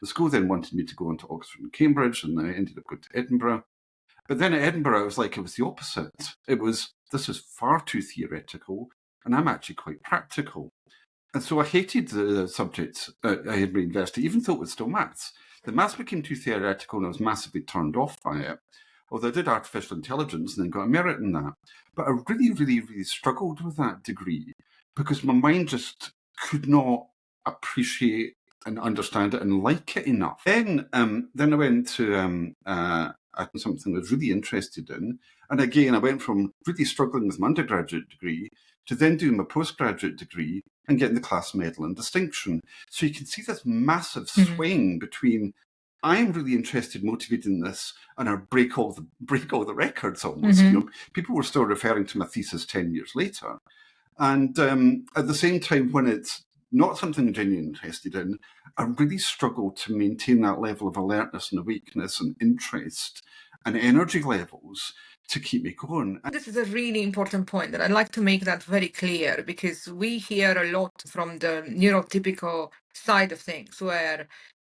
The school then wanted me to go on to Oxford and Cambridge, and I ended up going to Edinburgh. But then at Edinburgh, it was the opposite. This is far too theoretical, and I'm actually quite practical. And so I hated the subjects I had at university, even though it was still maths. The maths became too theoretical, and I was massively turned off by it. Although I did artificial intelligence and then got a merit in that. But I really, really, really struggled with that degree because my mind just could not appreciate and understand it and like it enough. Then I went to something I was really interested in. And again, I went from really struggling with my undergraduate degree to then doing my postgraduate degree and getting the class medal and distinction. So you can see this massive swing between I'm really interested, motivated in this, and I break all the records almost. People were still referring to my thesis 10 years later. And at the same time, when it's not something I'm genuinely interested in, I really struggle to maintain that level of alertness and awakeness and interest and energy levels to keep me going. This is a really important point, and I'd like to make that very clear, because we hear a lot from the neurotypical side of things, where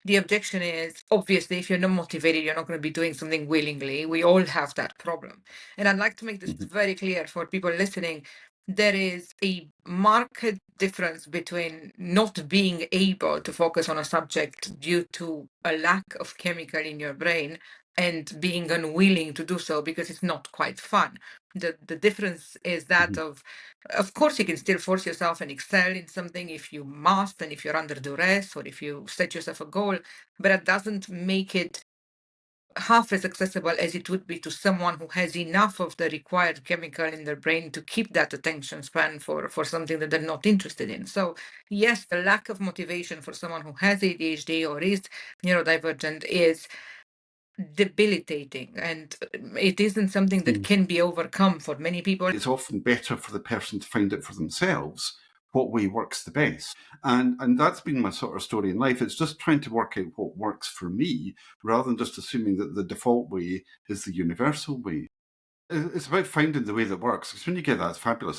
the objection is, obviously, if you're not motivated, you're not going to be doing something willingly. We all have that problem. And I'd like to make this very clear for people listening. There is a marked difference between not being able to focus on a subject due to a lack of chemical in your brain and being unwilling to do so because it's not quite fun. The difference is that of course, you can still force yourself and excel in something if you must and if you're under duress or if you set yourself a goal, but it doesn't make it half as accessible as it would be to someone who has enough of the required chemical in their brain to keep that attention span for something that they're not interested in. So yes, the lack of motivation for someone who has ADHD or is neurodivergent is debilitating, and it isn't something that can be overcome for many people. It's often better for the person to find it for themselves what way works the best. And that's been my sort of story in life. It's just trying to work out what works for me rather than just assuming that the default way is the universal way. It's about finding the way that works, because when you get that, it's fabulous.